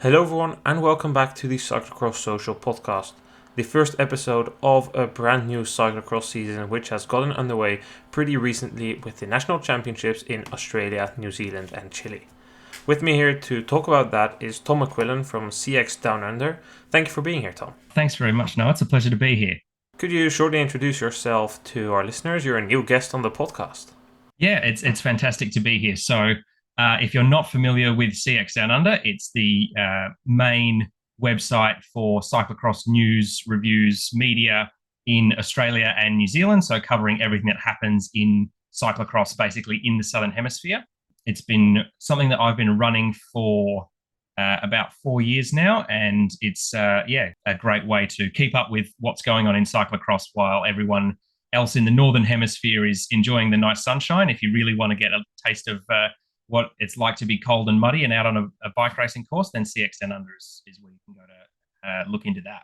Hello, everyone, and welcome back to the Cyclocross Social Podcast, the first episode of a brand new cyclocross season, which has gotten underway pretty recently with the national championships in Australia, New Zealand, and Chile. With me here to talk about that is Tom McQuillan from CX Down Under. Thank you for being here, Tom. Thanks very much, Noah. It's a pleasure to be here. Could you shortly introduce yourself to our listeners? You're a new guest on the podcast. Yeah, it's fantastic to be here. So, if you're not familiar with CX Down Under, it's the main website for cyclocross news, reviews, media in Australia and New Zealand. So, covering everything that happens in cyclocross, basically in the Southern Hemisphere. It's been something that I've been running for about 4 years now, and it's a great way to keep up with what's going on in cyclocross while everyone else in the Northern Hemisphere is enjoying the nice sunshine. If you really want to get a taste of what it's like to be cold and muddy and out on a bike racing course, then CX Down Under is where you can go to look into that.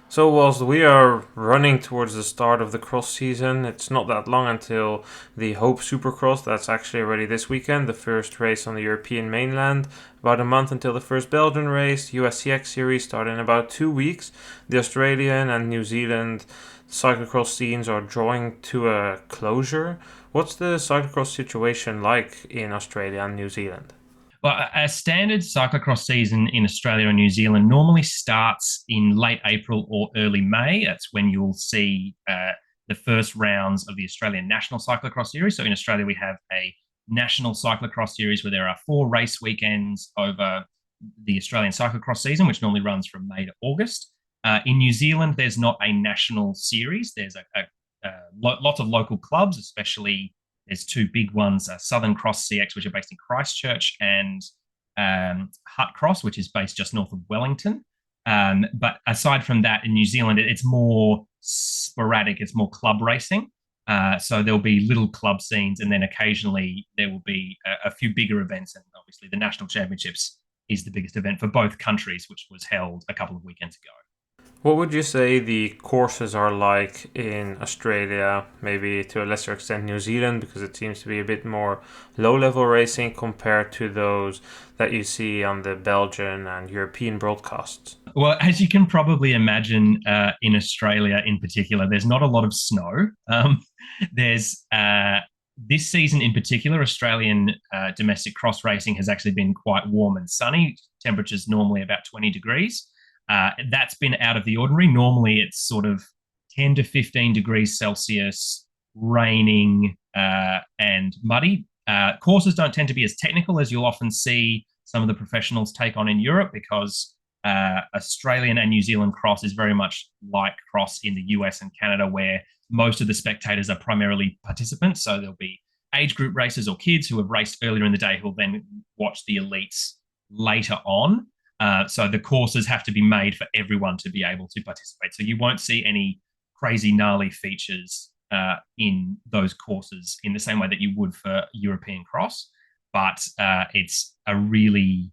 So whilst we are running towards the start of the cross season, it's not that long until the Hope Supercross. That's actually already this weekend, the first race on the European mainland. About a month until the first Belgian race. USCX series start in about 2 weeks. The Australian and New Zealand cyclocross scenes are drawing to a closure. What's the cyclocross situation like in Australia and New Zealand? Well, a standard cyclocross season in Australia and New Zealand normally starts in late April or early May. That's when you'll see the first rounds of the Australian National Cyclocross Series. So in Australia, we have a National Cyclocross Series where there are 4 race weekends over the Australian cyclocross season, which normally runs from May to August. In New Zealand, there's not a national series. There's lots of local clubs, especially there's 2 big ones, Southern Cross CX, which are based in Christchurch, and Hutt Cross, which is based just north of Wellington. But aside from that, in New Zealand, it's more sporadic. It's more club racing. So there'll be little club scenes, and then occasionally there will be a few bigger events. And obviously the National Championships is the biggest event for both countries, which was held a couple of weekends ago. What would you say the courses are like in Australia, maybe to a lesser extent New Zealand, because it seems to be a bit more low-level racing compared to those that you see on the Belgian and European broadcasts? Well, as you can probably imagine, in Australia in particular, there's not a lot of snow. There's this season in particular, Australian domestic cross racing has actually been quite warm and sunny. Temperatures normally about 20 degrees. That's been out of the ordinary. Normally, it's sort of 10 to 15 degrees Celsius, raining and muddy. Courses don't tend to be as technical as you'll often see some of the professionals take on in Europe, because Australian and New Zealand cross is very much like cross in the US and Canada, where most of the spectators are primarily participants. So there'll be age group racers or kids who have raced earlier in the day who'll then watch the elites later on. So the courses have to be made for everyone to be able to participate. So you won't see any crazy gnarly features in those courses in the same way that you would for European cross. But it's a really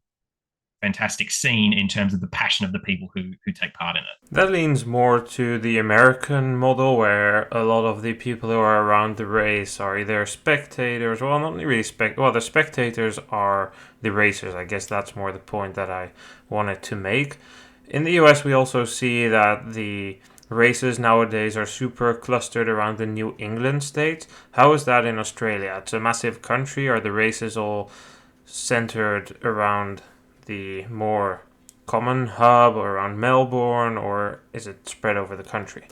fantastic scene in terms of the passion of the people who take part in it. That leans more to the American model, where a lot of the people who are around the race are either spectators, well, not really the spectators are the racers. I guess that's more the point that I wanted to make. In the US, we also see that the races nowadays are super clustered around the New England states. How is that in Australia? It's a massive country. Are the races all centered around the more common hub or around Melbourne, or is it spread over the country?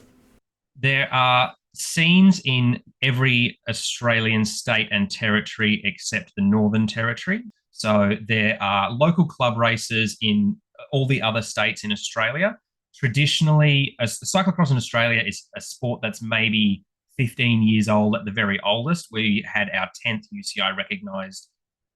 There are scenes in every Australian state and territory except the Northern Territory. So there are local club races in all the other states in Australia. Traditionally, cyclocross in Australia is a sport that's maybe 15 years old at the very oldest. We had our 10th UCI recognised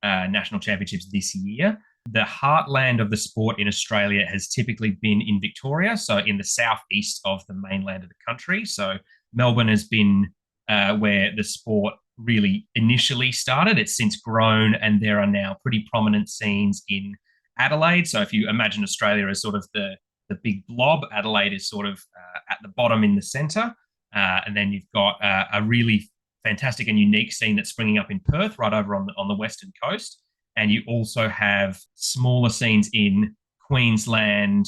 national championships this year. The heartland of the sport in Australia has typically been in Victoria, so in the southeast of the mainland of the country. So Melbourne has been where the sport really initially started. It's since grown, and there are now pretty prominent scenes in Adelaide. So if you imagine Australia as sort of the big blob, Adelaide is sort of at the bottom in the centre. And then you've got a really fantastic and unique scene that's springing up in Perth, right over on the western coast. And you also have smaller scenes in Queensland,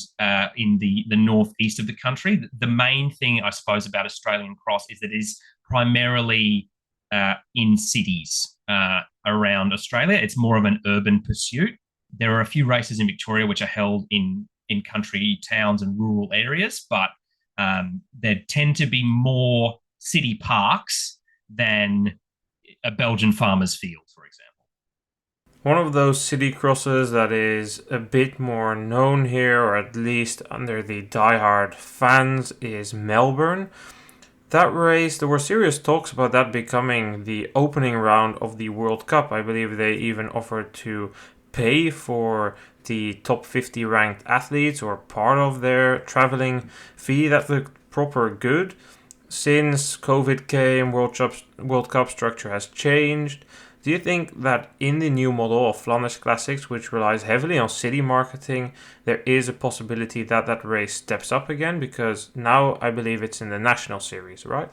in the northeast of the country. The main thing, I suppose, about Australian cross is that it is primarily in cities around Australia. It's more of an urban pursuit. There are a few races in Victoria which are held in country towns and rural areas, but there tend to be more city parks than a Belgian farmer's field, for example. One of those city crosses that is a bit more known here, or at least under the diehard fans, is Melbourne. That race, there were serious talks about that becoming the opening round of the World Cup. I believe they even offered to pay for the top 50 ranked athletes or part of their traveling fee. That looked proper good. Since COVID came, World Cup structure has changed. Do you think that in the new model of Flanders Classics, which relies heavily on city marketing, there is a possibility that that race steps up again? Because now I believe it's in the National Series, right?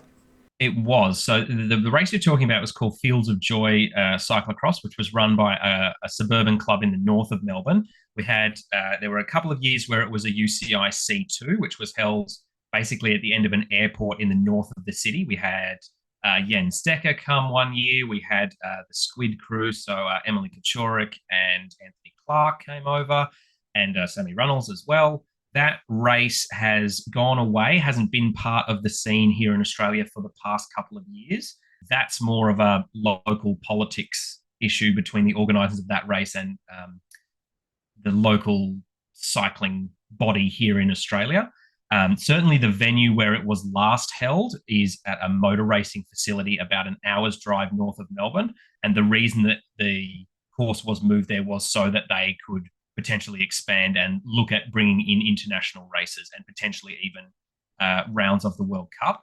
It was. So the race you're talking about was called Fields of Joy Cyclocross, which was run by a suburban club in the north of Melbourne. There were a couple of years where it was a UCI C2, which was held basically at the end of an airport in the north of the city. We had Jens Stecker come one year. We had the Squid crew, so Emily Kaczorek and Anthony Clark came over, and Sammy Runnels as well. That race has gone away, hasn't been part of the scene here in Australia for the past couple of years. That's more of a local politics issue between the organisers of that race and the local cycling body here in Australia. Certainly the venue where it was last held is at a motor racing facility about an hour's drive north of Melbourne. And the reason that the course was moved there was so that they could potentially expand and look at bringing in international races and potentially even rounds of the World Cup.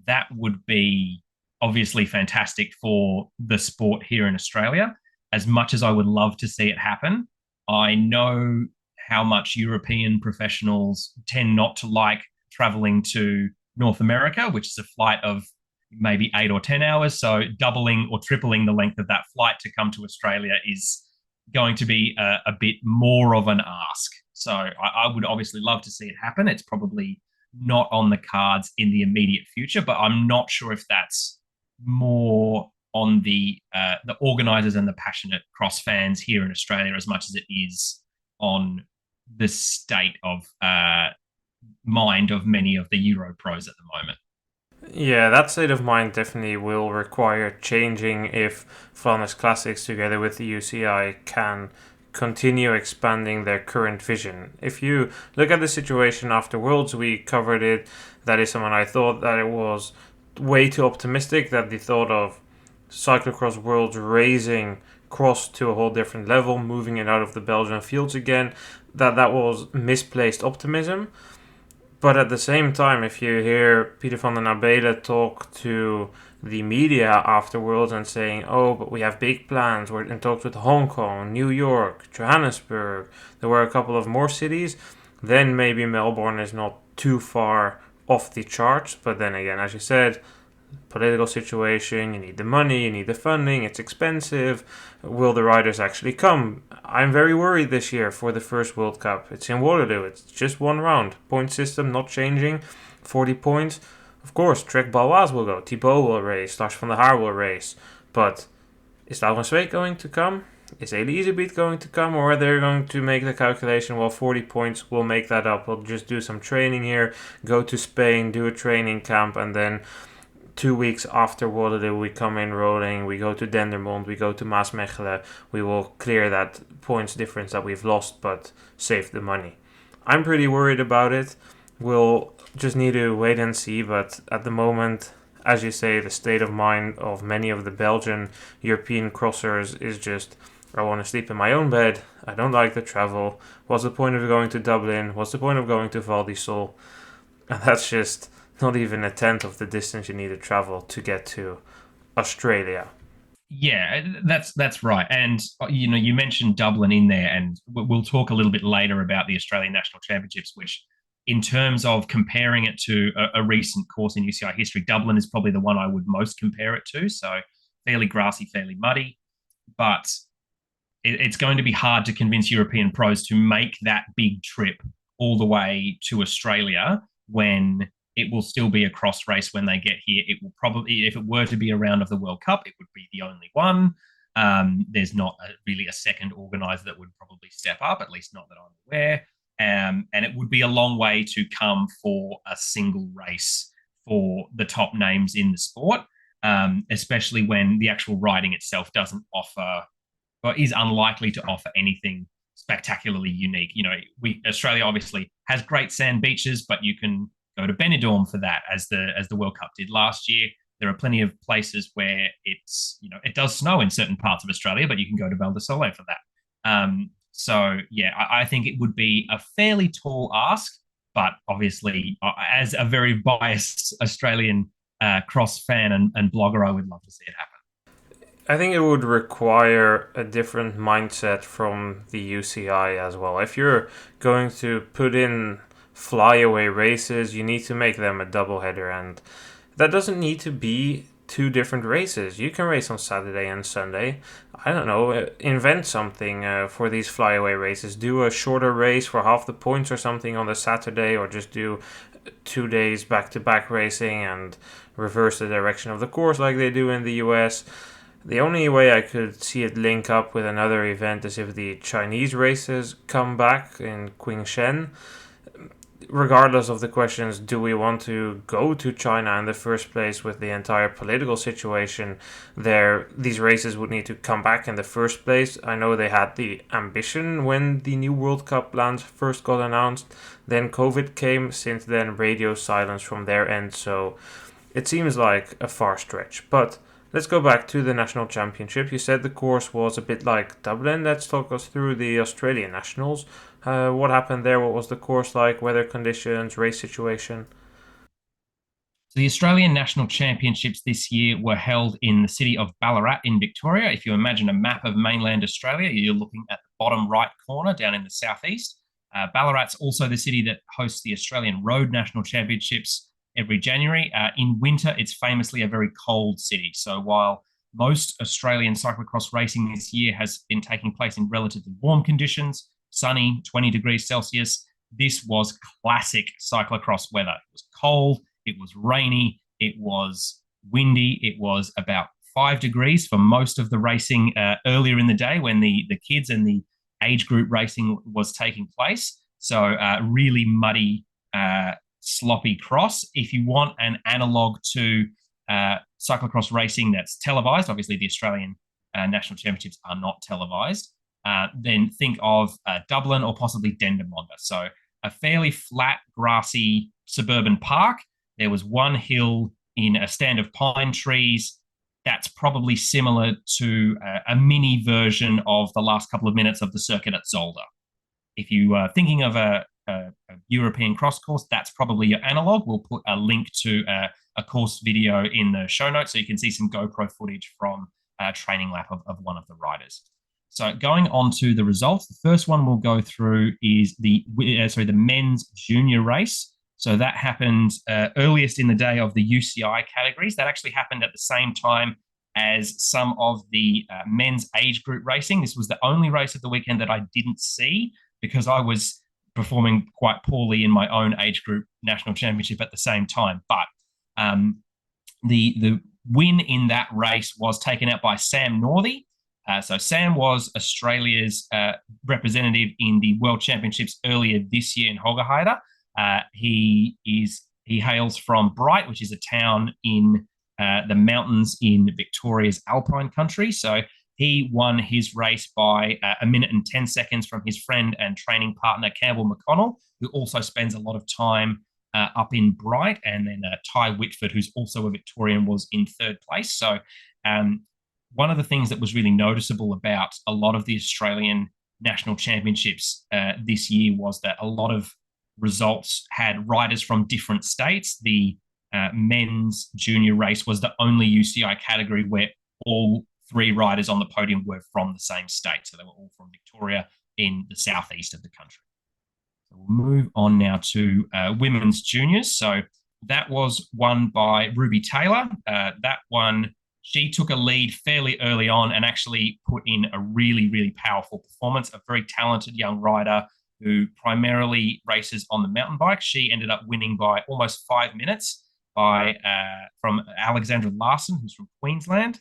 That would be obviously fantastic for the sport here in Australia. As much as I would love to see it happen, I know how much European professionals tend not to like traveling to North America, which is a flight of maybe 8 or 10 hours. So doubling or tripling the length of that flight to come to Australia is going to be a bit more of an ask. So I would obviously love to see it happen. It's probably not on the cards in the immediate future, but I'm not sure if that's more on the organisers and the passionate cross fans here in Australia as much as it is on the state of mind of many of the Euro pros at the moment. Yeah, that state of mind definitely will require changing if Flanders Classics, together with the UCI, can continue expanding their current vision. If you look at the situation after Worlds, we covered it. That is someone I thought that it was way too optimistic, that the thought of Cyclocross Worlds raising cross to a whole different level, moving it out of the Belgian fields again, that was misplaced optimism. But at the same time, if you hear Peter van den Abelen talk to the media afterwards and saying, oh, but we have big plans, we're in talks with Hong Kong, New York, Johannesburg, there were a couple of more cities, then maybe Melbourne is not too far off the charts. But then again, as you said, political situation, you need the money, you need the funding, it's expensive. Will the riders actually come? I'm very worried this year for the first World Cup. It's in Waterloo, it's just one round. Point system not changing, 40 points. Of course, Trek Balois will go, Thibaut will race, Lars van der Haar will race. But is Laurens Sweeck going to come? Is Elie going to come? Or are they going to make the calculation, well, 40 points, we'll make that up. We'll just do some training here, go to Spain, do a training camp, and then 2 weeks after Waterloo, we come in rolling, we go to Dendermonde, we go to Maasmechelen, we will clear that points difference that we've lost, but save the money. I'm pretty worried about it. We'll just need to wait and see, but at the moment, as you say, the state of mind of many of the Belgian European crossers is just, I want to sleep in my own bed, I don't like the travel, what's the point of going to Dublin, what's the point of going to Val di Sol? And that's just not even a tenth of the distance you need to travel to get to Australia. Yeah, that's right. And you mentioned Dublin in there, and we'll talk a little bit later about the Australian National Championships, which in terms of comparing it to a recent course in UCI history, Dublin is probably the one I would most compare it to. So fairly grassy, fairly muddy, but it's going to be hard to convince European pros to make that big trip all the way to Australia when it will still be a cross race when they get here. It will probably, if it were to be a round of the World Cup, it would be the only one. There's not really a second organizer that would probably step up, at least not that I'm aware. And it would be a long way to come for a single race for the top names in the sport, especially when the actual riding itself doesn't offer or is unlikely to offer anything spectacularly unique. Australia obviously has great sand beaches, but you can go to Benidorm for that, as the World Cup did last year. There are plenty of places where it does snow in certain parts of Australia, but you can go to Val di Sole for that. So yeah, I think it would be a fairly tall ask, but obviously, as a very biased Australian cross fan and blogger, I would love to see it happen. I think it would require a different mindset from the UCI as well. If you're going to put in flyaway races, you need to make them a double header, and that doesn't need to be two different races. You can race on Saturday and Sunday. I don't know, invent something for these flyaway races. Do a shorter race for half the points or something on the Saturday, or just do 2 days back-to-back racing and reverse the direction of the course like they do in the US. The only way I could see it link up with another event is if the Chinese races come back in Qingshen. Regardless of the questions, do we want to go to China in the first place with the entire political situation there? These races would need to come back in the first place. I know they had the ambition when the new World Cup plans first got announced. Then COVID came. Since then, radio silence from their end. So it seems like a far stretch. But let's go back to the National Championship. You said the course was a bit like Dublin. Let's talk us through the Australian Nationals. What happened there? What was the course like? Weather conditions, race situation? So the Australian National Championships this year were held in the city of Ballarat in Victoria. If you imagine a map of mainland Australia, you're looking at the bottom right corner down in the southeast. Ballarat's also the city that hosts the Australian Road National Championships every January. In winter, it's famously a very cold city. So while most Australian cyclocross racing this year has been taking place in relatively warm conditions, sunny, 20 degrees Celsius, this was classic cyclocross weather. It was cold, it was rainy, it was windy, it was about 5 degrees for most of the racing earlier in the day when the kids and the age group racing was taking place. So really muddy, sloppy cross. If you want an analog to cyclocross racing that's televised, obviously the Australian National Championships are not televised, then think of Dublin or possibly Dendermonde. So a fairly flat, grassy suburban park. There was one hill in a stand of pine trees. That's probably similar to a mini version of the last couple of minutes of the circuit at Zolder. If you are thinking of a European cross course, that's probably your analog. We'll put a link to a course video in the show notes so you can see some GoPro footage from a training lap of one of the riders. So going on to the results, the first one we'll go through is the men's junior race. So that happened earliest in the day of the UCI categories. That actually happened at the same time as some of the men's age group racing. This was the only race of the weekend that I didn't see because I was performing quite poorly in my own age group national championship at the same time. But the win in that race was taken out by Sam Northey. So Sam was Australia's representative in the World Championships earlier this year in Hoggerheide. He hails from Bright, which is a town in the mountains in Victoria's Alpine country. So he won his race by 1 minute and 10 seconds from his friend and training partner, Campbell McConnell, who also spends a lot of time up in Bright. And then Ty Whitford, who's also a Victorian, was in third place. So one of the things that was really noticeable about a lot of the Australian national championships this year was that a lot of results had riders from different states. The men's junior race was the only UCI category where all 3 riders on the podium were from the same state. So they were all from Victoria in the southeast of the country. So we'll move on now to women's juniors. So that was won by Ruby Taylor. That one, she took a lead fairly early on and actually put in a really, really powerful performance. A very talented young rider who primarily races on the mountain bike. She ended up winning by almost 5 minutes from Alexandra Larson, who's from Queensland.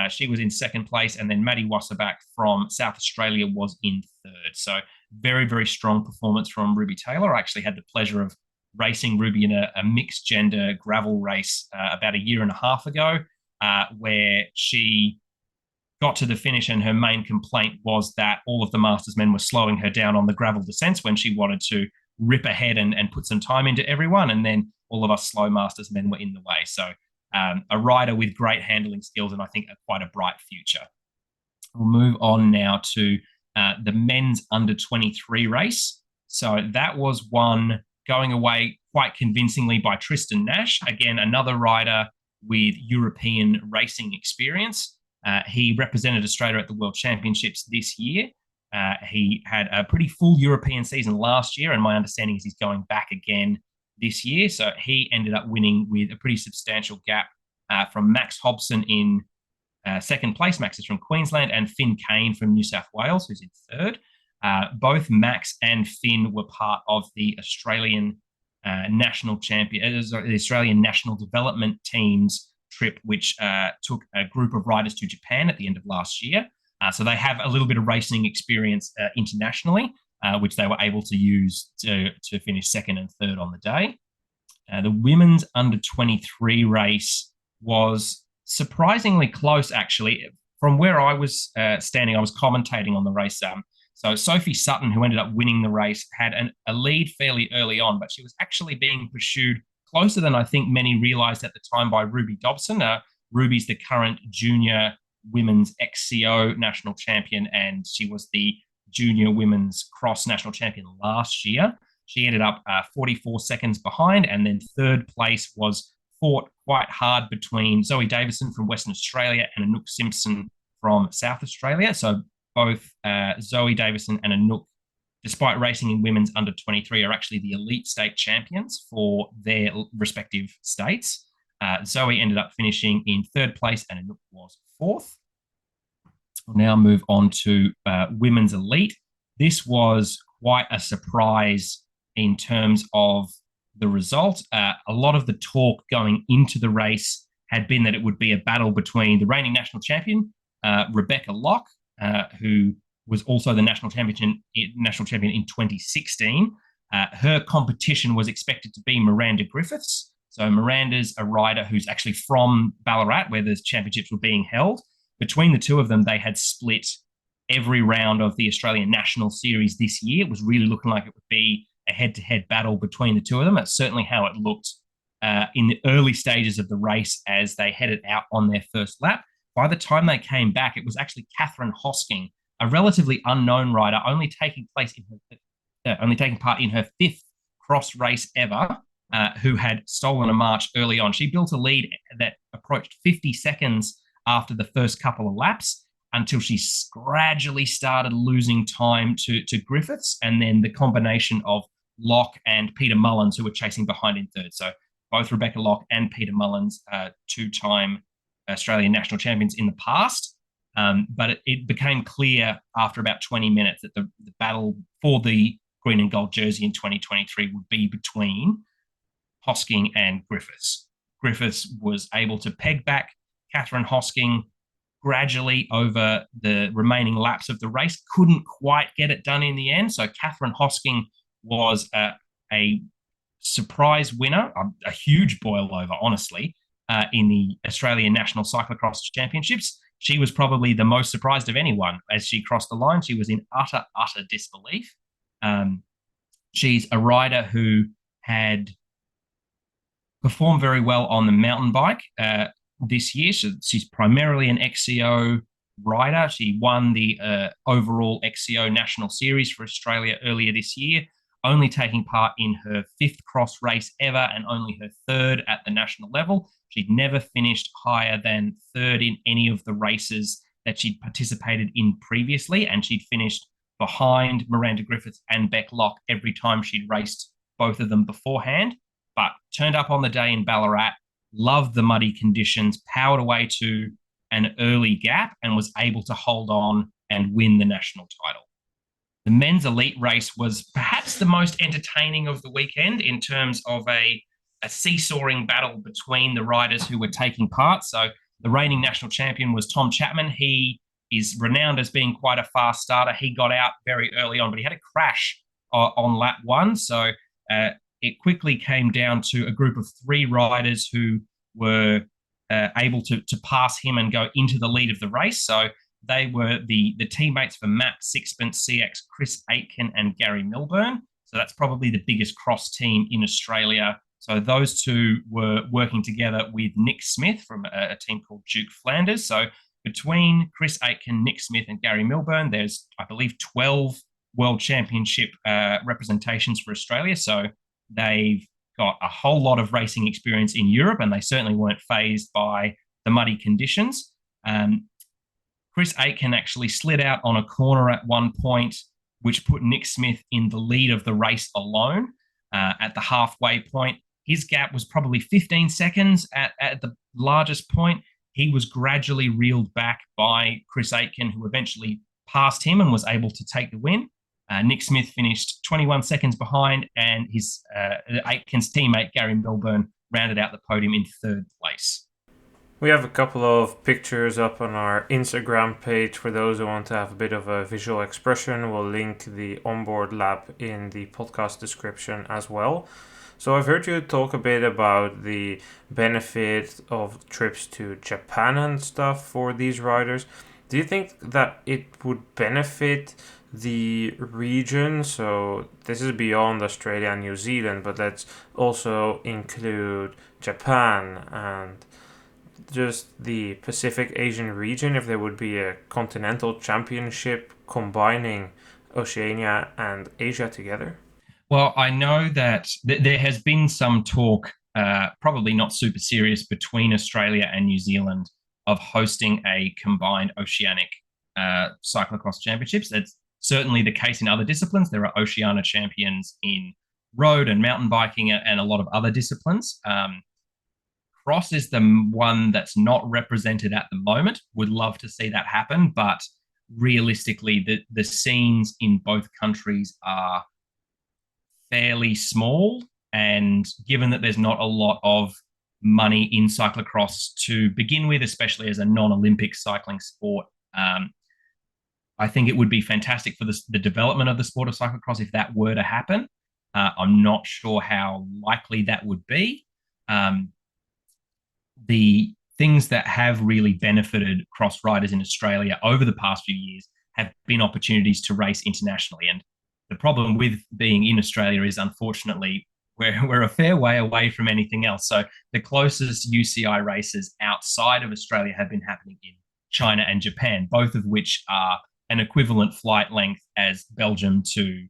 She was in second place, and then Maddie Wasserback from South Australia was in third. So very, very strong performance from Ruby Taylor. I actually had the pleasure of racing Ruby in a mixed gender gravel race about a year and a half ago, where she got to the finish, and her main complaint was that all of the Masters men were slowing her down on the gravel descents when she wanted to rip ahead and put some time into everyone. And then all of us slow Masters men were in the way. So a rider with great handling skills, and I think quite a bright future. We'll move on now to the men's under 23 race. So that was won going away quite convincingly by Tristan Nash. Again, another rider with European racing experience. He represented Australia at the World Championships this year. He had a pretty full European season last year, and my understanding is he's going back again this year. So he ended up winning with a pretty substantial gap from Max Hobson in second place. Max is from Queensland, and Finn Kane from New South Wales, who's in third. Both Max and Finn were part of the Australian national champion, the Australian national development team's trip, which took a group of riders to Japan at the end of last year. So they have a little bit of racing experience internationally, which they were able to use to finish second and third on the day. The women's under 23 race was surprisingly close, actually. From where I was standing, I was commentating on the race. So Sophie Sutton, who ended up winning the race, had a lead fairly early on, but she was actually being pursued closer than I think many realised at the time by Ruby Dobson. Ruby's the current junior women's XCO national champion, and she was the junior women's cross national champion last year. She ended up 44 seconds behind, and then third place was fought quite hard between Zoe Davison from Western Australia and Anouk Simpson from South Australia. So both Zoe Davison and Anouk, despite racing in women's under 23, are actually the elite state champions for their respective states. Zoe ended up finishing in third place, and Anouk was fourth. We'll now move on to women's elite. This was quite a surprise in terms of the result. A lot of the talk going into the race had been that it would be a battle between the reigning national champion, Rebecca Locke, who was also the national champion in 2016. Her competition was expected to be Miranda Griffiths. So Miranda's a rider who's actually from Ballarat, where the championships were being held. Between the two of them, they had split every round of the Australian National Series this year. It was really looking like it would be a head-to-head battle between the two of them. That's certainly how it looked in the early stages of the race as they headed out on their first lap. By the time they came back, it was actually Catherine Hosking, a relatively unknown rider, only taking part in her fifth cross race ever, who had stolen a march early on. She built a lead that approached 50 seconds after the first couple of laps, until she gradually started losing time to Griffiths, and then the combination of Locke and Peter Mullins, who were chasing behind in third. So both Rebecca Locke and Peter Mullins, two-time Australian national champions in the past. But it became clear after about 20 minutes that the battle for the green and gold jersey in 2023 would be between Hosking and Griffiths. Griffiths was able to peg back Catherine Hosking gradually over the remaining laps of the race, couldn't quite get it done in the end. So Catherine Hosking was a surprise winner, a huge boil over, honestly, in the Australian National Cyclocross Championships. She was probably the most surprised of anyone as she crossed the line. She was in utter disbelief. She's a rider who had performed very well on the mountain bike this year. She's primarily an XCO rider. She won the overall XCO National Series for Australia earlier this year, only taking part in her fifth cross race ever and only her third at the national level. She'd never finished higher than third in any of the races that she'd participated in previously, and she'd finished behind Miranda Griffiths and Beck Locke every time she'd raced both of them beforehand, but turned up on the day in Ballarat, loved the muddy conditions, powered away to an early gap and was able to hold on and win the national title. The men's elite race was perhaps the most entertaining of the weekend in terms of a seesawing battle between the riders who were taking part. So the reigning national champion was Tom Chapman. He is renowned as being quite a fast starter. He got out very early on, but he had a crash on lap one. So it quickly came down to a group of three riders who were able to pass him and go into the lead of the race. So they were the teammates for Matt Sixpence CX, Chris Aitken and Gary Milburn. So that's probably the biggest cross team in Australia. So those two were working together with Nick Smith from a team called Duke Flanders. So between Chris Aitken, Nick Smith and Gary Milburn, there's, I believe, 12 World Championship representations for Australia. So they've got a whole lot of racing experience in Europe, and they certainly weren't fazed by the muddy conditions. Chris Aitken actually slid out on a corner at one point, which put Nick Smith in the lead of the race alone at the halfway point. His gap was probably 15 seconds at the largest point. He was gradually reeled back by Chris Aitken, who eventually passed him and was able to take the win. Nick Smith finished 21 seconds behind, and his Aitken's teammate, Gary Milburn, rounded out the podium in third place. We have a couple of pictures up on our Instagram page for those who want to have a bit of a visual expression. We'll link the onboard lap in the podcast description as well. So I've heard you talk a bit about the benefit of trips to Japan and stuff for these riders. Do you think that it would benefit the region? So this is beyond Australia and New Zealand, but let's also include Japan and just the Pacific Asian region, if there would be a continental championship combining Oceania and Asia together? Well, I know that there has been some talk, probably not super serious, between Australia and New Zealand of hosting a combined oceanic cyclocross championships. That's certainly the case in other disciplines. There are Oceania champions in road and mountain biking and a lot of other disciplines. Cross is the one that's not represented at the moment. Would love to see that happen, but realistically, the scenes in both countries are fairly small, and given that there's not a lot of money in cyclocross to begin with, especially as a non-Olympic cycling sport, I think it would be fantastic for the development of the sport of cyclocross if that were to happen. I'm not sure how likely that would be. The things that have really benefited cross riders in Australia over the past few years have been opportunities to race internationally. And the problem with being in Australia is, unfortunately, we're a fair way away from anything else. So the closest UCI races outside of Australia have been happening in China and Japan, both of which are an equivalent flight length as Belgium to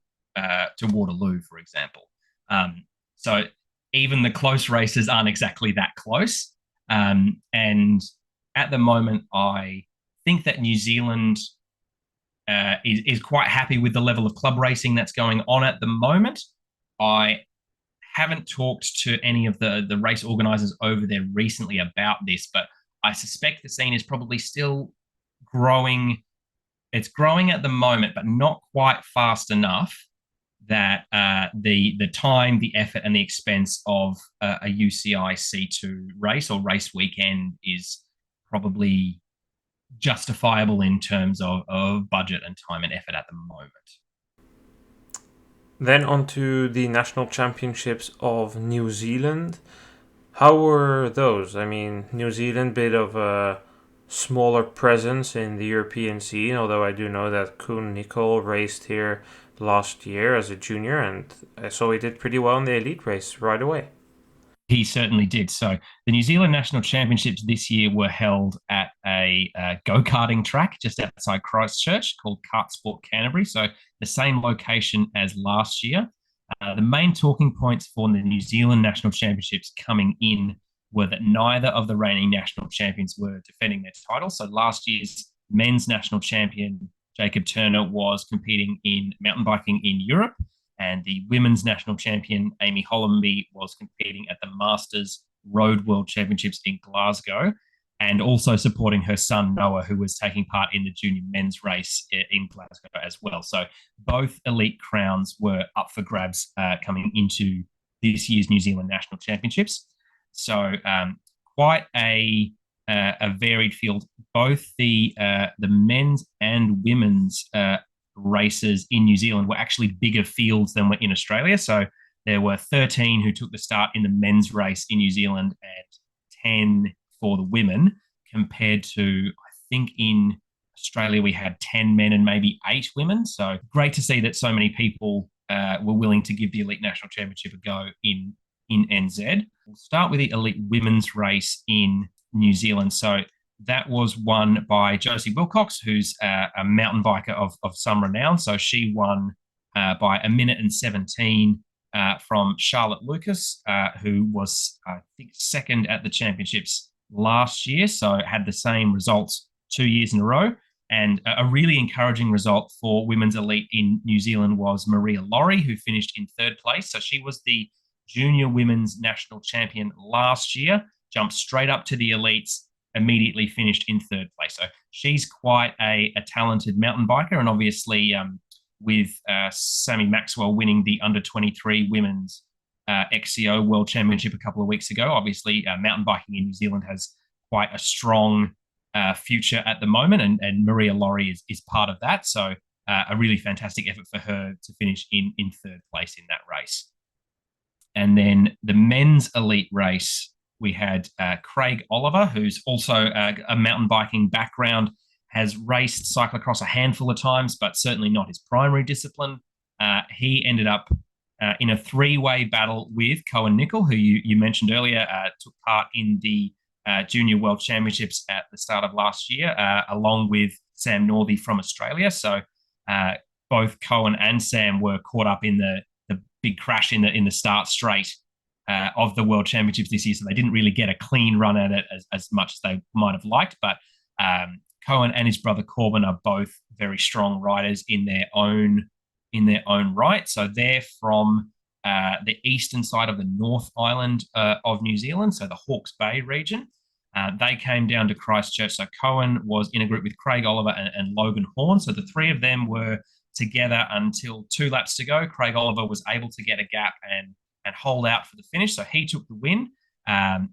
Waterloo, for example. So even the close races aren't exactly that close. And at the moment, I think that New Zealand is quite happy with the level of club racing that's going on at the moment. I haven't talked to any of the race organisers over there recently about this, but I suspect the scene is probably still growing. It's growing at the moment, but not quite fast enough that the time, the effort, and the expense of a UCI C2 race or race weekend is probably justifiable in terms of budget and time and effort at the moment. Then on to the national championships of New Zealand. How were those? I mean, New Zealand, bit of a smaller presence in the European scene, although I do know that Koen Nicol raced here last year as a junior, and so he did pretty well in the elite race right away. He certainly did. So the New Zealand National Championships this year were held at a go-karting track just outside Christchurch called Kart Sport Canterbury, so the same location as last year. The main talking points for the New Zealand National Championships coming in were that neither of the reigning national champions were defending their title. So last year's men's national champion, Jacob Turner, was competing in mountain biking in Europe, and the women's national champion, Amy Hollenby, was competing at the Masters Road World Championships in Glasgow. and also supporting her son Noah, who was taking part in the junior men's race in Glasgow as well. So both elite crowns were up for grabs coming into this year's New Zealand National Championships. So quite a varied field. Both the men's and women's races in New Zealand were actually bigger fields than were in Australia. So there were 13 who took the start in the men's race in New Zealand and 10 for the women, compared to, I think, in Australia we had 10 men and maybe 8 women. So great to see that so many people were willing to give the Elite National Championship a go in NZ. We'll start with the Elite Women's race in New Zealand. So that was won by Josie Wilcox, who's a mountain biker of some renown. So she won by 1:17 from Charlotte Lucas, who was, I think, second at the championships last year. So had the same results 2 years in a row. And a really encouraging result for women's elite in New Zealand was Maria Laurie, who finished in third place. So she was the junior women's national champion last year, jumped straight up to the elites, immediately finished in third place. So she's quite a talented mountain biker. And obviously, with Sammy Maxwell winning the under-23 women's XCO World Championship a couple of weeks ago, obviously mountain biking in New Zealand has quite a strong future at the moment, and Maria Laurie is part of that. So a really fantastic effort for her to finish in third place in that race. And then the men's elite race, we had Craig Oliver, who's also a mountain biking background, has raced cyclocross a handful of times, but certainly not his primary discipline. He ended up in a three-way battle with Cohen Nicol, who you mentioned earlier, took part in the Junior World Championships at the start of last year, along with Sam Northey from Australia. So both Cohen and Sam were caught up in the big crash in the start straight of the World Championships this year, so they didn't really get a clean run at it as much as they might have liked. But Cohen and his brother Corbin are both very strong riders in their own right. So they're from the eastern side of the North Island of New Zealand, so the Hawke's Bay region. They came down to Christchurch. So Cohen was in a group with Craig Oliver and Logan Horn. So the three of them were together until 2 laps to go. Craig Oliver was able to get a gap and hold out for the finish. So he took the win,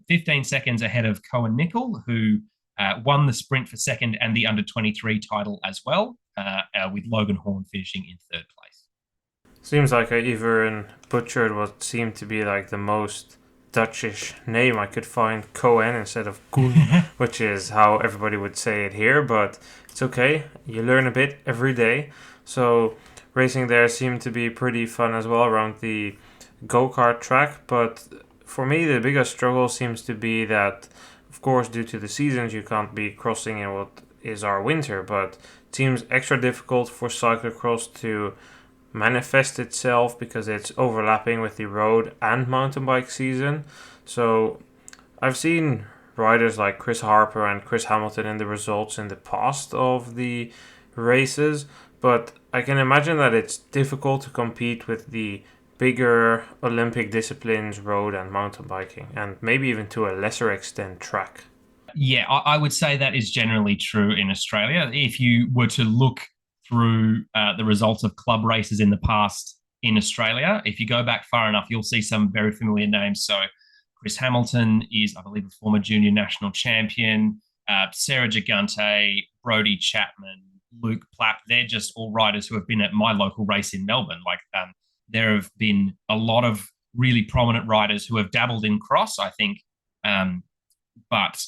15 seconds ahead of Cohen Nicol, who won the sprint for second and the under-23 title as well, with Logan Horn finishing in third place. Seems like I even butchered what seemed to be like the most Dutchish name I could find, Cohen instead of Koen, which is how everybody would say it here, but it's okay. You learn a bit every day. So racing there seemed to be pretty fun as well around the go-kart track, but for me the biggest struggle seems to be that, of course, due to the seasons you can't be crossing in what is our winter, but it seems extra difficult for cyclocross to manifest itself because it's overlapping with the road and mountain bike season. So I've seen riders like Chris Harper and Chris Hamilton in the results in the past of the races, but I can imagine that it's difficult to compete with the bigger Olympic disciplines, road and mountain biking, and maybe even to a lesser extent track. Yeah, I would say that is generally true in Australia. If you were to look through the results of club races in the past in Australia, if you go back far enough, you'll see some very familiar names. So Chris Hamilton is, I believe, a former junior national champion. Sarah Gigante, Brodie Chapman, Luke Plapp, they're just all riders who have been at my local race in Melbourne. Like there have been a lot of really prominent riders who have dabbled in cross, I think. But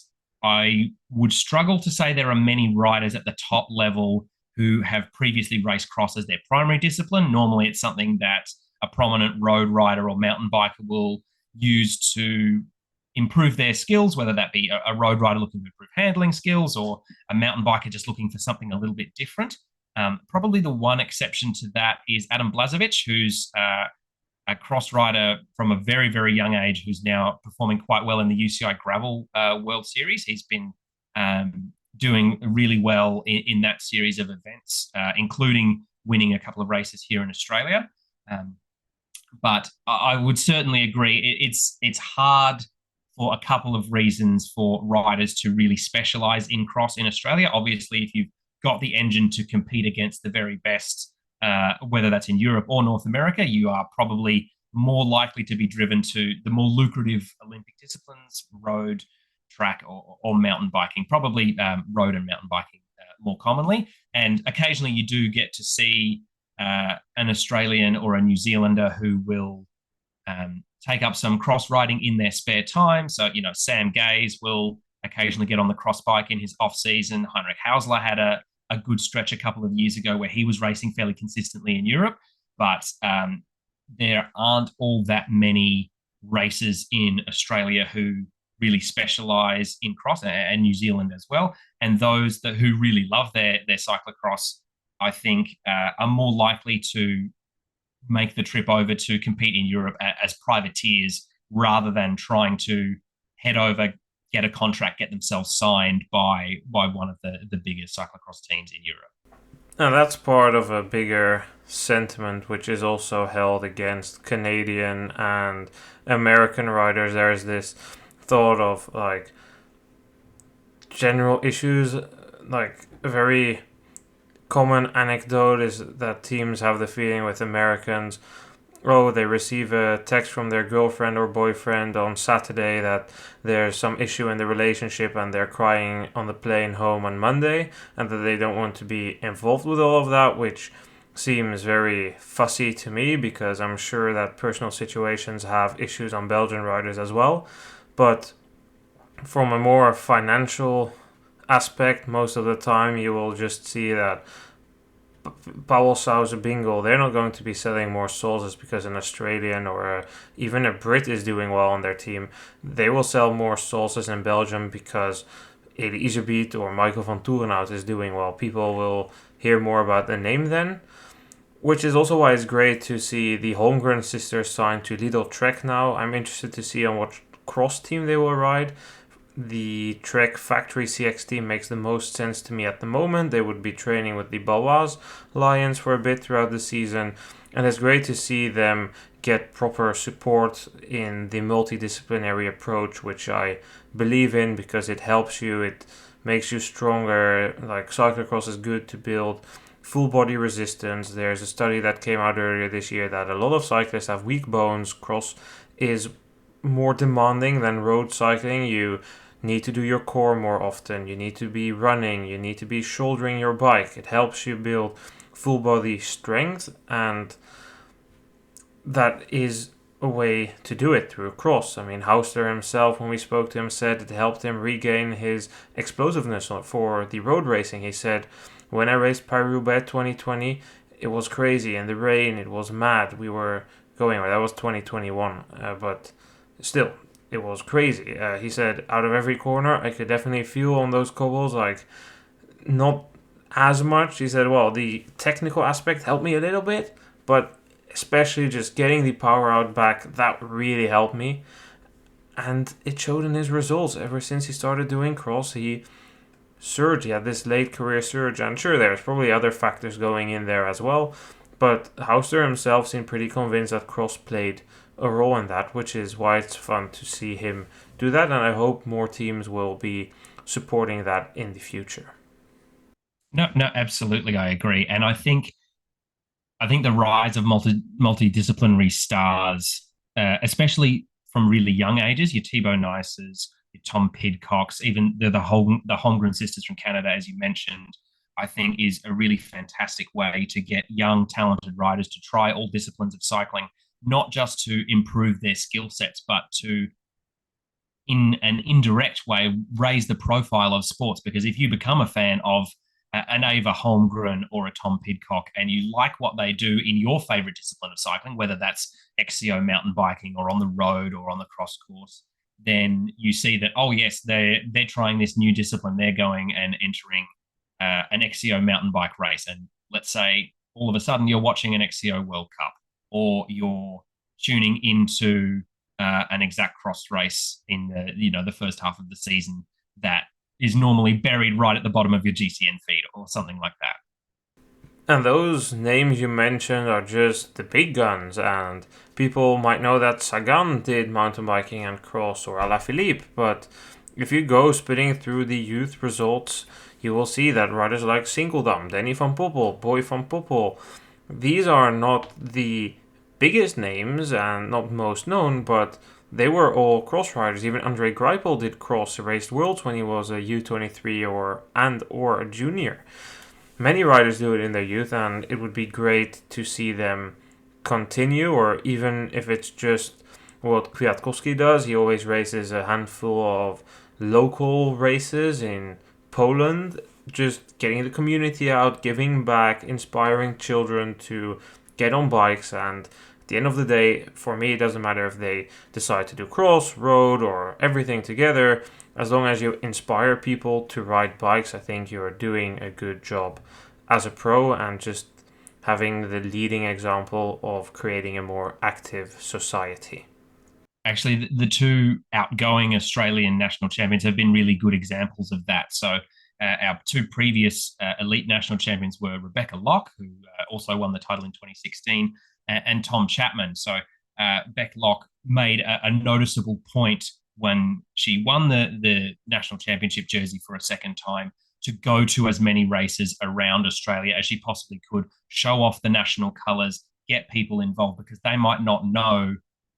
I would struggle to say there are many riders at the top level who have previously raced cross as their primary discipline. Normally it's something that a prominent road rider or mountain biker will use to improve their skills, whether that be a road rider looking to improve handling skills or a mountain biker just looking for something a little bit different. Probably the one exception to that is Adam Blažević, who's a cross rider from a very, very young age who's now performing quite well in the UCI Gravel World Series. He's been doing really well in that series of events, including winning a couple of races here in Australia. But I would certainly agree it's hard for a couple of reasons for riders to really specialize in cross in Australia. Obviously, if you've got the engine to compete against the very best, whether that's in Europe or North America, you are probably more likely to be driven to the more lucrative Olympic disciplines, road, track, or mountain biking, probably road and mountain biking more commonly. And occasionally you do get to see an Australian or a New Zealander who will take up some cross riding in their spare time. So, Sam Gaze will occasionally get on the cross bike in his off season. Heinrich Hausler had a good stretch a couple of years ago where he was racing fairly consistently in Europe, but there aren't all that many racers in Australia who really specialize in cross, and New Zealand as well. And those who really love their cyclocross, I think, are more likely to make the trip over to compete in Europe as privateers rather than trying to head over, get a contract, get themselves signed by one of the bigger cyclocross teams in Europe. And that's part of a bigger sentiment which is also held against Canadian and American riders. There's this thought of like general issues, like a very common anecdote is that teams have the feeling with Americans, oh, they receive a text from their girlfriend or boyfriend on Saturday that there's some issue in the relationship and they're crying on the plane home on Monday, and that they don't want to be involved with all of that, which seems very fussy to me because I'm sure that personal situations have issues on Belgian riders as well. But from a more financial aspect, most of the time you will just see that Powell, Sousa, Bingle, they're not going to be selling more sauces because an Australian or even a Brit is doing well on their team. They will sell more sauces in Belgium because Eli Iserbyt or Michael van Toerenhout is doing well. People will hear more about the name then, which is also why it's great to see the Holmgren sisters signed to Lidl Trek now. I'm interested to see on what cross team they will ride. The Trek Factory CX team makes the most sense to me at the moment. They would be training with the Baloise Lions for a bit throughout the season, and it's great to see them get proper support in the multidisciplinary approach, which I believe in because it helps you, it makes you stronger. Like cyclocross is good to build full body resistance. There's a study that came out earlier this year that a lot of cyclists have weak bones. Cross is more demanding than road cycling. You need to do your core more often. You need to be running. You need to be shouldering your bike. It helps you build full body strength, and that is a way to do it through cross. I mean, Hauster himself, when we spoke to him, said it helped him regain his explosiveness for the road racing. He said, when I raced Paris-Roubaix 2020, it was crazy. In the rain, it was mad. We were going, that was 2021, but still, it was crazy. He said, out of every corner, I could definitely feel on those cobbles, like, not as much. He said, well, the technical aspect helped me a little bit, but especially just getting the power out back, that really helped me. And it showed in his results. Ever since he started doing cross, he surged. He had this late career surge. I'm sure there's probably other factors going in there as well, but Hauster himself seemed pretty convinced that cross played a role in that, which is why it's fun to see him do that, and I hope more teams will be supporting that in the future. No, absolutely, I agree, and I think the rise of multidisciplinary stars, especially from really young ages, your Thibaut Nices, your Tom Pidcocks, even the Holmgren sisters from Canada, as you mentioned, I think is a really fantastic way to get young, talented riders to try all disciplines of cycling, not just to improve their skill sets, but to, in an indirect way, raise the profile of sports. Because if you become a fan of an Ava Holmgren or a Tom Pidcock and you like what they do in your favorite discipline of cycling, whether that's XCO mountain biking or on the road or on the cross course, then you see that, oh yes, they're trying this new discipline. They're going and entering an XCO mountain bike race. And let's say all of a sudden you're watching an XCO World Cup, or you're tuning into an exact cross race in the first half of the season that is normally buried right at the bottom of your GCN feed or something like that. And those names you mentioned are just the big guns, and people might know that Sagan did mountain biking and cross, or Alaphilippe, but if you go spinning through the youth results, you will see that riders like Singeldam, Danny van Poppel, Boy van Poppel, these are not the biggest names and not most known, but they were all cross riders. Even Andre Greipel did cross, raced worlds when he was a U23 or a junior. Many riders do it in their youth, and it would be great to see them continue, or even if it's just what Kwiatkowski does. He always races a handful of local races in Poland, just getting the community out, giving back, inspiring children to get on bikes. And at the end of the day, for me, it doesn't matter if they decide to do cross, road, or everything together. As long as you inspire people to ride bikes, I think you're doing a good job as a pro, and just having the leading example of creating a more active society. Actually, the two outgoing Australian national champions have been really good examples of that. So, our two previous elite national champions were Rebecca Locke, who also won the title in 2016, and Tom Chapman. So, Beck Locke made a noticeable point when she won the national championship jersey for a second time to go to as many races around Australia as she possibly could, show off the national colours, get people involved, because they might not know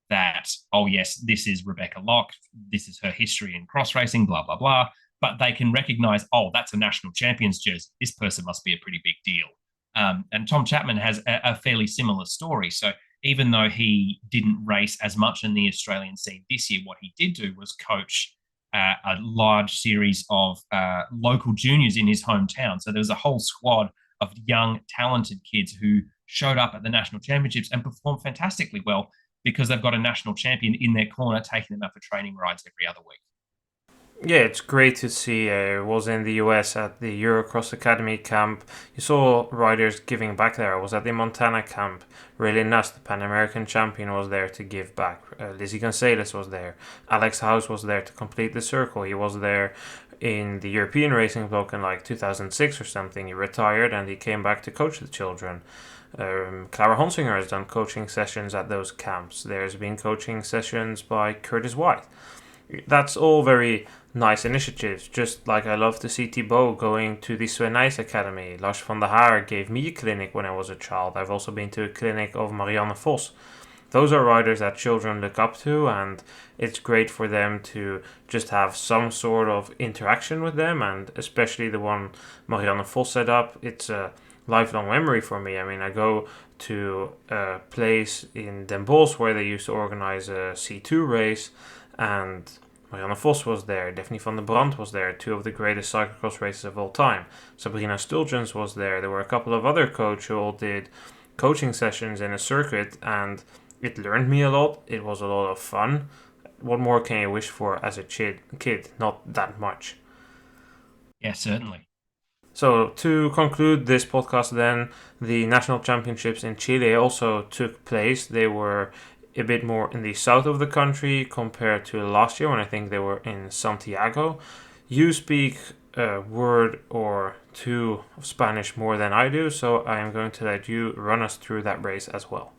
that, oh, yes, this is Rebecca Locke, this is her history in cross racing, blah, blah, blah. But they can recognize, oh, that's a national champions jersey. This person must be a pretty big deal. And Tom Chapman has a fairly similar story. So even though he didn't race as much in the Australian scene this year, what he did do was coach a large series of local juniors in his hometown. So there was a whole squad of young, talented kids who showed up at the national championships and performed fantastically well because they've got a national champion in their corner taking them out for training rides every other week. Yeah, it's great to see. I was in the US at the Eurocross Academy camp. You saw riders giving back there. I was at the Montana camp. Really Nuss, the Pan American champion, was there to give back. Lizzie Gonzalez was there. Alex House was there to complete the circle. He was there in the European racing block in like 2006 or something. He retired and he came back to coach the children. Clara Honsinger has done coaching sessions at those camps. There's been coaching sessions by Curtis White. That's all very nice initiatives, just like I love to see Thibaut going to the Sven Nys Academy. Lars van der Haar gave me a clinic when I was a child. I've also been to a clinic of Marianne Vos. Those are riders that children look up to, and it's great for them to just have some sort of interaction with them, and especially the one Marianne Vos set up. It's a lifelong memory for me. I mean, I go to a place in Den Bosch where they used to organize a C2 race, and Marianne Vos was there, Daphne van der Brand was there, two of the greatest cyclocross races of all time. Sabrina Stulgens was there. There were a couple of other coaches who all did coaching sessions in a circuit, and it learned me a lot. It was a lot of fun. What more can you wish for as a kid? Not that much. Yeah, certainly. So to conclude this podcast then, the national championships in Chile also took place. They were a bit more in the south of the country compared to last year when I think they were in Santiago. You speak a word or two of Spanish more than I do, so I am going to let you run us through that race as well.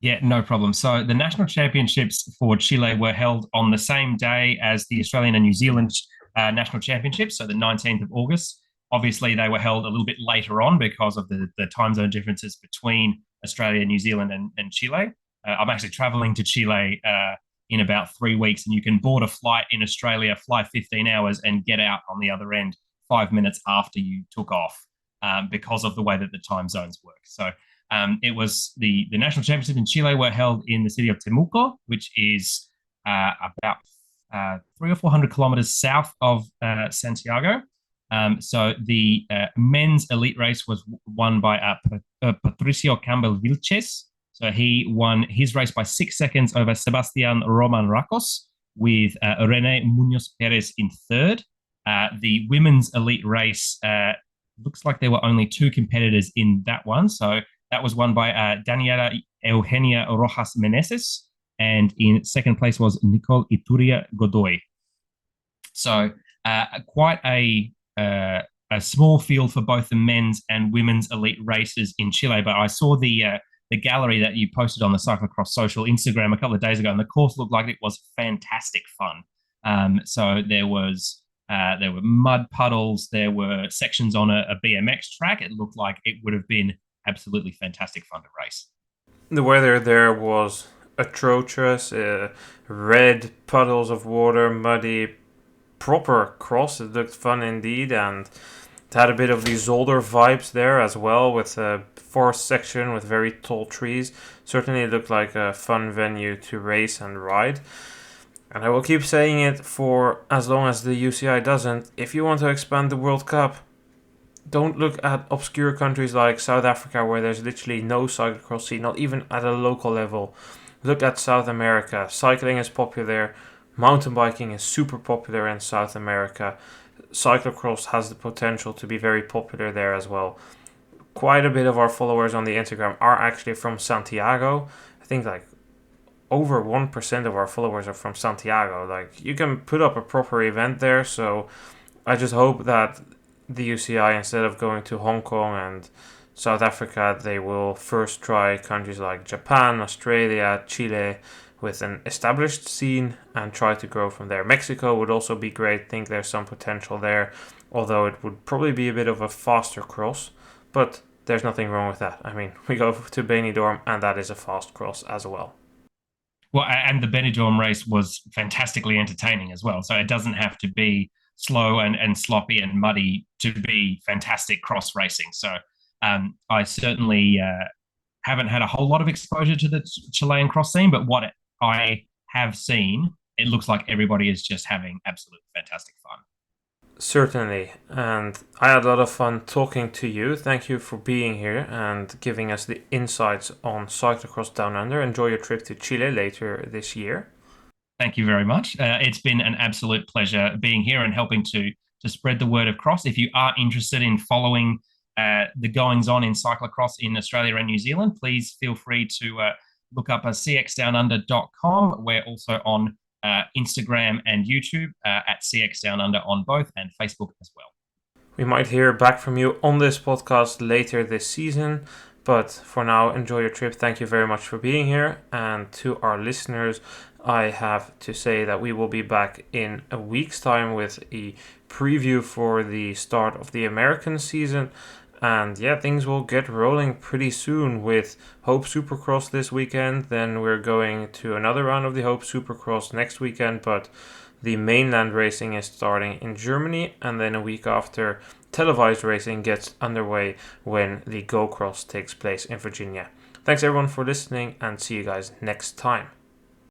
Yeah, no problem. So the national championships for Chile were held on the same day as the Australian and New Zealand national championships, so the 19th of August. Obviously, they were held a little bit later on because of the time zone differences between Australia, New Zealand, and Chile. I'm actually traveling to Chile in about 3 weeks, and you can board a flight in Australia, fly 15 hours, and get out on the other end 5 minutes after you took off because of the way that the time zones work. So it was the national championships in Chile were held in the city of Temuco, which is about 300 or 400 kilometers south of Santiago. So the men's elite race was won by Patricio Campbell Vilches. So he won his race by 6 seconds over Sebastian Roman Racos, with Rene Munoz Perez in third. The women's elite race looks like there were only two competitors in that one. So that was won by Daniela Eugenia Rojas Meneses, and in second place was Nicole Ituria Godoy. So quite a a small field for both the men's and women's elite races in Chile. But I saw the gallery that you posted on the Cyclocross Social Instagram a couple of days ago, and the course looked like it was fantastic fun. So there were mud puddles, there were sections on a BMX track. It looked like it would have been absolutely fantastic fun to race. The weather there was atrocious. Red puddles of water, muddy, proper cross. It looked fun indeed, and it had a bit of the Zolder vibes there as well, with a forest section with very tall trees. Certainly it looked like a fun venue to race and ride. And I will keep saying it for as long as the UCI doesn't. If you want to expand the World Cup, don't look at obscure countries like South Africa, where there's literally no cyclocross scene, not even at a local level. Look at South America. Cycling is popular. Mountain biking is super popular in South America. Cyclocross has the potential to be very popular there as well. Quite a bit of our followers on the Instagram are actually from Santiago. I think like over 1% of our followers are from Santiago. Like, you can put up a proper event there, so I just hope that the UCI, instead of going to Hong Kong and South Africa, they will first try countries like Japan, Australia, Chile, with an established scene, and try to grow from there. Mexico would also be great. I think there's some potential there, although it would probably be a bit of a faster cross, but there's nothing wrong with that. I mean, we go to Benidorm, and that is a fast cross as well. Well, and the Benidorm race was fantastically entertaining as well. So it doesn't have to be slow and sloppy and muddy to be fantastic cross racing. So I certainly haven't had a whole lot of exposure to the Chilean cross scene, but what I have seen, it looks like everybody is just having absolute fantastic fun. Certainly, and I had a lot of fun talking to you. Thank you for being here and giving us the insights on Cyclocross Down Under. Enjoy your trip to Chile later this year. Thank you very much. It's been an absolute pleasure being here and helping to spread the word of cross. If you are interested in following the goings-on in cyclocross in Australia and New Zealand, please feel free to look up cxdownunder.com. We're also on Instagram and YouTube at CX Down Under on both, and Facebook as well. We might hear back from you on this podcast later this season, but for now, enjoy your trip. Thank you very much for being here. And to our listeners, I have to say that we will be back in a week's time with a preview for the start of the American season. And yeah, things will get rolling pretty soon with Hope Supercross this weekend. Then we're going to another round of the Hope Supercross next weekend. But the mainland racing is starting in Germany. And then a week after, televised racing gets underway when the Go Cross takes place in Virginia. Thanks everyone for listening, and see you guys next time.